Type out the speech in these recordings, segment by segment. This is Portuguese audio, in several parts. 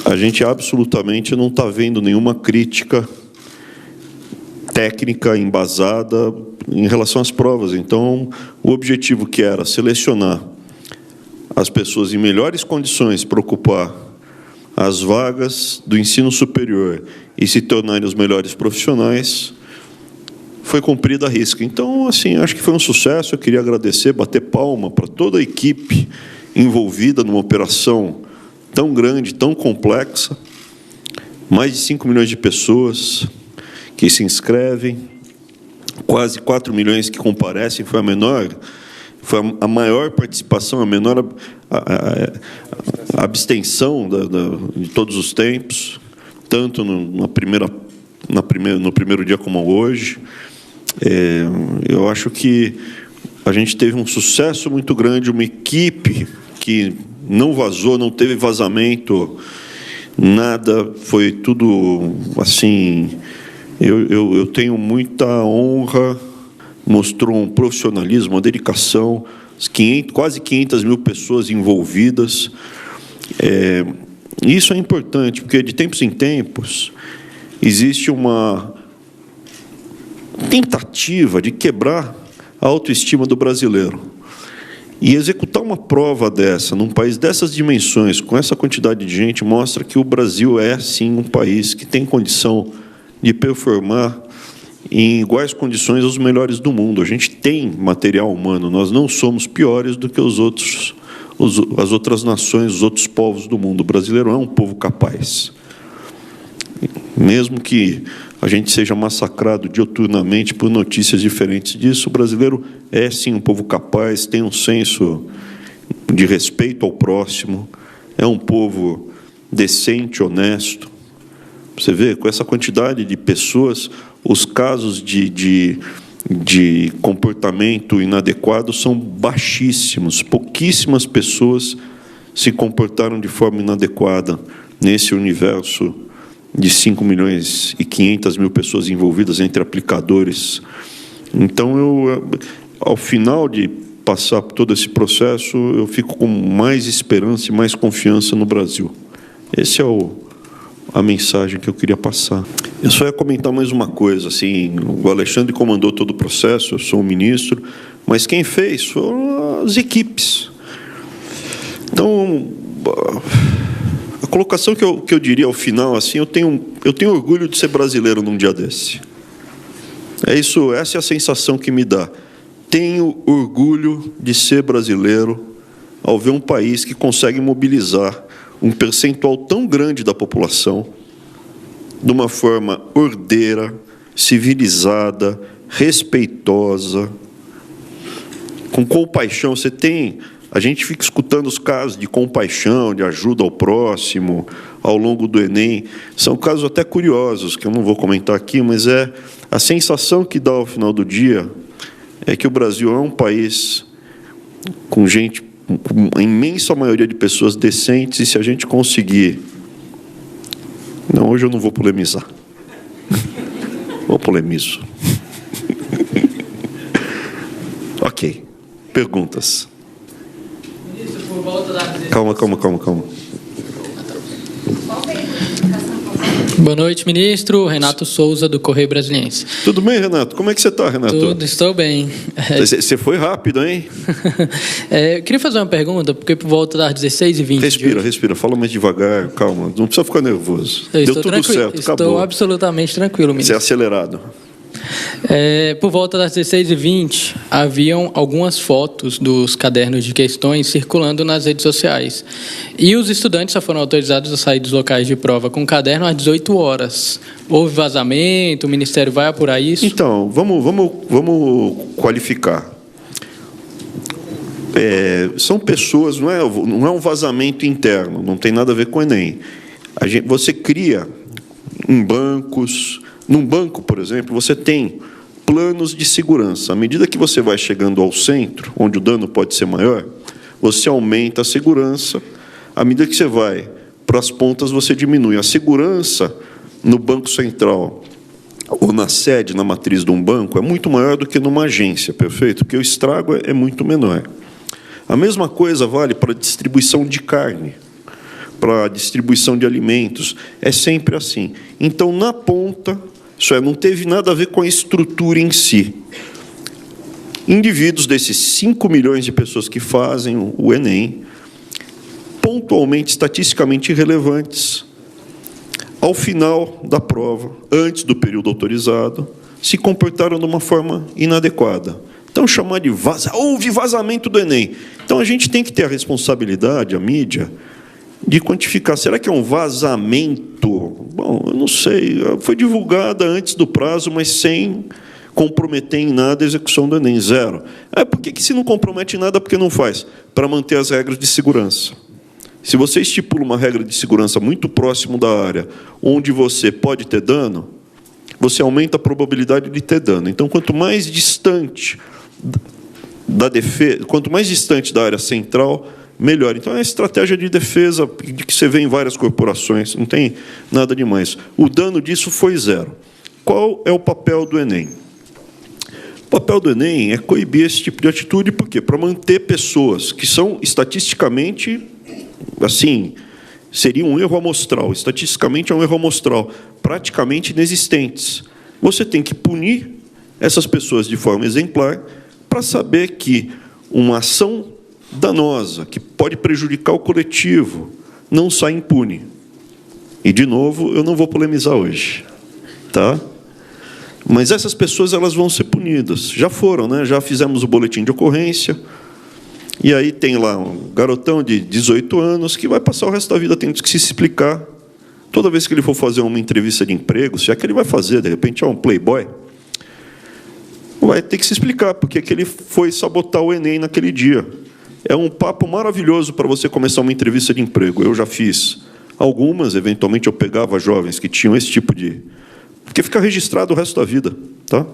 a gente absolutamente não está vendo nenhuma crítica técnica embasada em relação às provas. Então, o objetivo que era selecionar as pessoas em melhores condições para ocupar as vagas do ensino superior e se tornarem os melhores profissionais, foi cumprida à risca. Então, assim, acho que foi um sucesso. Eu queria agradecer, bater palma para toda a equipe envolvida numa operação tão grande, tão complexa. Mais de 5 milhões de pessoas que se inscrevem, quase 4 milhões que comparecem, foi a maior participação, a menor abstenção de todos os tempos, tanto no primeiro dia como hoje. Eu acho que a gente teve um sucesso muito grande, uma equipe que não vazou, não teve vazamento, nada, foi tudo assim. Eu tenho muita honra, mostrou um profissionalismo, uma dedicação, quase 500 mil pessoas envolvidas. Isso é importante, porque de tempos em tempos existe uma tentativa de quebrar a autoestima do brasileiro. E executar uma prova dessa, num país dessas dimensões, com essa quantidade de gente, mostra que o Brasil é, sim, um país que tem condição de performar em iguais condições aos melhores do mundo. A gente tem material humano, nós não somos piores do que as outras nações, os outros povos do mundo. O brasileiro é um povo capaz. Mesmo que a gente seja massacrado diuturnamente por notícias diferentes disso, o brasileiro é, sim, um povo capaz, tem um senso de respeito ao próximo, é um povo decente, honesto. Você vê, com essa quantidade de pessoas, os casos de comportamento inadequado são baixíssimos. Pouquíssimas pessoas se comportaram de forma inadequada nesse universo de 5 milhões e 500 mil pessoas envolvidas entre aplicadores. Então, ao final de passar por todo esse processo, eu fico com mais esperança e mais confiança no Brasil. Essa é a mensagem que eu queria passar. Eu só ia comentar mais uma coisa. Assim, o Alexandre comandou todo o processo, eu sou o ministro, mas quem fez foram as equipes. Então, a colocação que eu diria ao final, assim, eu tenho orgulho de ser brasileiro num dia desse. Essa é a sensação que me dá. Tenho orgulho de ser brasileiro ao ver um país que consegue mobilizar um percentual tão grande da população de uma forma ordeira, civilizada, respeitosa, com compaixão. A gente fica escutando os casos de compaixão, de ajuda ao próximo, ao longo do Enem. São casos até curiosos, que eu não vou comentar aqui, mas a sensação que dá ao final do dia é que o Brasil é um país com gente, com a imensa maioria de pessoas decentes, e se a gente conseguir... Não, hoje eu não vou polemizar. Ou polemizo. Ok. Perguntas. Calma. Boa noite, ministro. Renato Souza, do Correio Brasiliense. Tudo bem, Renato? Como é que você está, Renato? Tudo, estou bem. Você foi rápido, hein? Eu queria fazer uma pergunta, porque por volta das 16h20... Respira. Fala mais devagar, calma. Não precisa ficar nervoso. Deu tudo certo, acabou. Estou absolutamente tranquilo, ministro. Você é acelerado. Por volta das 16h20, haviam algumas fotos dos cadernos de questões circulando nas redes sociais. E os estudantes só foram autorizados a sair dos locais de prova com o caderno às 18 horas. Houve vazamento, o Ministério vai apurar isso? Então, vamos qualificar. São pessoas, não é um vazamento interno, não tem nada a ver com o Enem. Você cria em bancos... Num banco, por exemplo, você tem planos de segurança. À medida que você vai chegando ao centro, onde o dano pode ser maior, você aumenta a segurança. À medida que você vai para as pontas, você diminui. A segurança no Banco Central ou na sede, na matriz de um banco, é muito maior do que numa agência, perfeito? Porque o estrago é muito menor. A mesma coisa vale para a distribuição de carne. para a distribuição de alimentos. É sempre assim. Então, na ponta, isso não teve nada a ver com a estrutura em si. Indivíduos desses 5 milhões de pessoas que fazem o Enem, pontualmente, estatisticamente irrelevantes, ao final da prova, antes do período autorizado, se comportaram de uma forma inadequada. Então, chamar de houve vazamento do Enem. Então, a gente tem que ter a responsabilidade, a mídia, de quantificar. Será que é um vazamento? Bom, eu não sei. Foi divulgada antes do prazo, mas sem comprometer em nada a execução do Enem, zero. Por que se não compromete em nada, por que não faz? Para manter as regras de segurança. Se você estipula uma regra de segurança muito próximo da área onde você pode ter dano, você aumenta a probabilidade de ter dano. Então, quanto mais distante da defesa, quanto mais distante da área central, melhor. Então, é a estratégia de defesa que você vê em várias corporações, não tem nada demais. O dano disso foi zero. Qual é o papel do Enem? O papel do Enem é coibir esse tipo de atitude, por quê? Para manter pessoas que são, estatisticamente, assim, seria um erro amostral. Estatisticamente, é um erro amostral, praticamente inexistentes. Você tem que punir essas pessoas de forma exemplar para saber que uma ação danosa, que pode prejudicar o coletivo, não sai impune. E, de novo, eu não vou polemizar hoje, tá? Mas essas pessoas, elas vão ser punidas. Já foram, né? Já fizemos o boletim de ocorrência, e aí tem lá um garotão de 18 anos que vai passar o resto da vida tendo que se explicar. Toda vez que ele for fazer uma entrevista de emprego, se é que ele vai fazer, de repente é um playboy, vai ter que se explicar porque que ele foi sabotar o Enem naquele dia. É um papo maravilhoso para você começar uma entrevista de emprego. Eu já fiz algumas, eventualmente eu pegava jovens que tinham esse tipo de... Porque fica registrado o resto da vida, tá?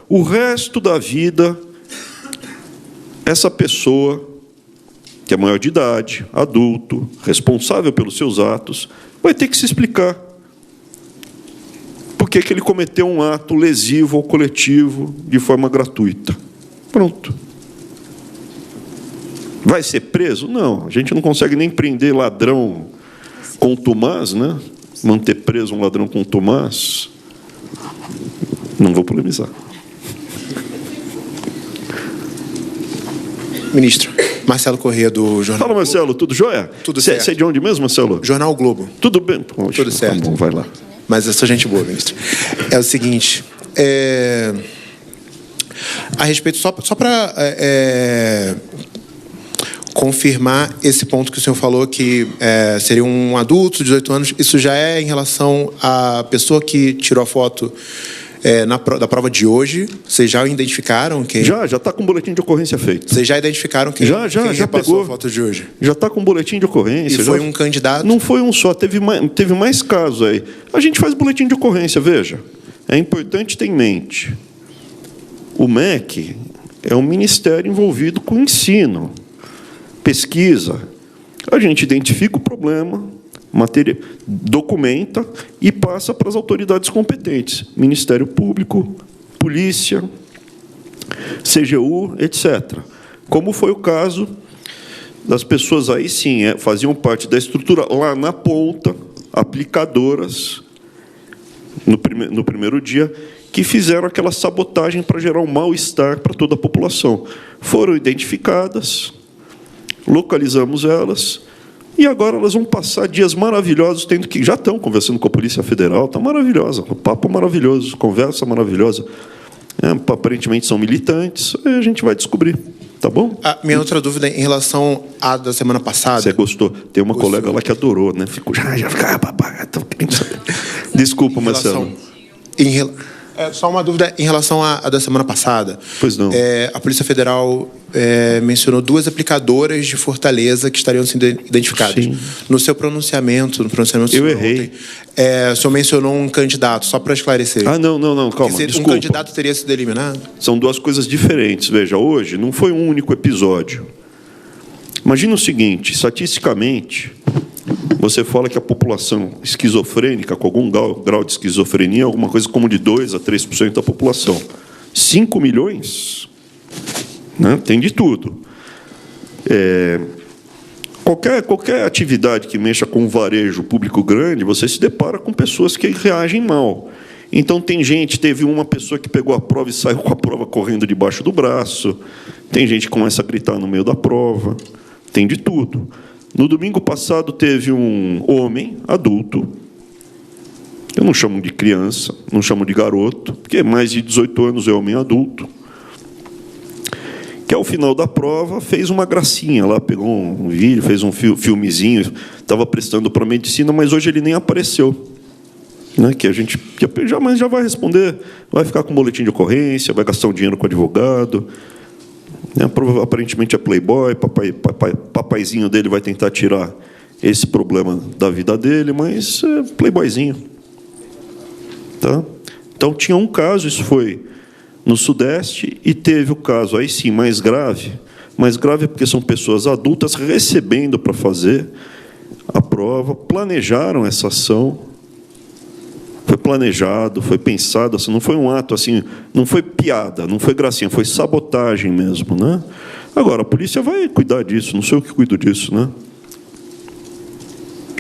O resto da vida, essa pessoa, que é maior de idade, adulto, responsável pelos seus atos, vai ter que se explicar por que ele cometeu um ato lesivo ao coletivo de forma gratuita. Pronto. Vai ser preso? Não. A gente não consegue nem prender ladrão contumaz, né? Manter preso um ladrão contumaz. Não vou polemizar. Ministro, Marcelo Corrêa, do Jornal Fala, Marcelo, tudo jóia? Tudo certo. Você é de onde mesmo, Marcelo? Jornal Globo. Tudo bem? Poxa, Tudo certo. Tá bom, vai lá. Mas eu sou gente boa, ministro. É o seguinte, a respeito, só para confirmar esse ponto que o senhor falou, que seria um adulto de 18 anos, isso já é em relação à pessoa que tirou a foto da prova de hoje? Vocês já identificaram quem? Já está com o boletim de ocorrência feito. Vocês já identificaram quem? Já quem repassou pegou a foto de hoje? Já está com o boletim de ocorrência. E foi um candidato? Não foi um só, teve mais casos aí. A gente faz boletim de ocorrência, veja. É importante ter em mente. O MEC é um ministério envolvido com ensino, pesquisa. A gente identifica o problema, documenta e passa para as autoridades competentes, Ministério Público, Polícia, CGU, etc. Como foi o caso das pessoas aí, sim, faziam parte da estrutura lá na ponta, aplicadoras, no primeiro dia, que fizeram aquela sabotagem para gerar um mal-estar para toda a população. Foram identificadas, localizamos elas, e agora elas vão passar dias maravilhosos, tendo que já estão conversando com a Polícia Federal, está maravilhosa, o papo maravilhoso, conversa maravilhosa. Aparentemente são militantes, aí a gente vai descobrir, tá bom? A minha outra dúvida em relação à da semana passada. Você gostou? Tem uma colega lá que adorou, né? Ficou já fica, desculpa, Marcelo. Só uma dúvida em relação à da semana passada. Pois não. A Polícia Federal mencionou 2 aplicadoras de Fortaleza que estariam sendo identificadas. Sim. No seu pronunciamento, eu errei. Ontem, o senhor mencionou um candidato, só para esclarecer. Não, calma, desculpa. Um candidato teria sido eliminado? São 2 coisas diferentes. Veja, hoje não foi um único episódio. Imagina o seguinte, estatisticamente, você fala que a população esquizofrênica, com algum grau de esquizofrenia, é alguma coisa como de 2% a 3% da população. 5 milhões, né? Tem de tudo. Qualquer atividade que mexa com um varejo público grande, você se depara com pessoas que reagem mal. Então, teve uma pessoa que pegou a prova e saiu com a prova correndo debaixo do braço, tem gente que começa a gritar no meio da prova, tem de tudo. No domingo passado, teve um homem adulto, eu não chamo de criança, não chamo de garoto, porque mais de 18 anos é homem adulto, que ao final da prova fez uma gracinha lá, pegou um vídeo, fez um filmezinho, estava prestando para medicina, mas hoje ele nem apareceu. Né, que a gente já vai responder, vai ficar com boletim de ocorrência, vai gastar um dinheiro com advogado. Né, aparentemente é playboy, papaizinho dele vai tentar tirar esse problema da vida dele, mas é playboyzinho. Tá? Então, tinha um caso, isso foi no Sudeste, e teve o caso, aí sim, mais grave porque são pessoas adultas recebendo para fazer a prova, planejaram essa ação, foi planejado, foi pensado, assim, não foi um ato assim, não foi piada, não foi gracinha, foi sabotagem mesmo, né? Agora, a polícia vai cuidar disso, não sou eu que cuido disso, né?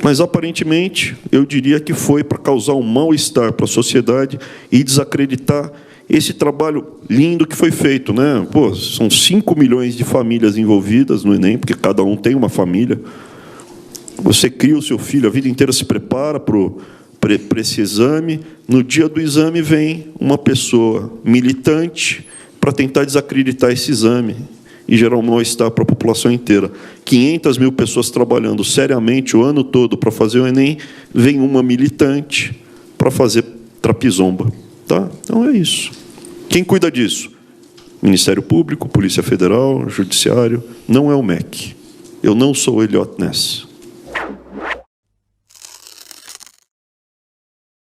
Mas, aparentemente, eu diria que foi para causar um mal-estar para a sociedade e desacreditar esse trabalho lindo que foi feito, né? Pô, são 5 milhões de famílias envolvidas no Enem, porque cada um tem uma família. Você cria o seu filho, a vida inteira se prepara para esse exame. No dia do exame vem uma pessoa militante para tentar desacreditar esse exame e gerar um mal-estar para a população inteira. 500 mil pessoas trabalhando seriamente o ano todo para fazer o Enem, vem uma militante para fazer trapizomba. Tá? Então é isso. Quem cuida disso? Ministério Público, Polícia Federal, Judiciário, não é o MEC. Eu não sou o Eliot Ness.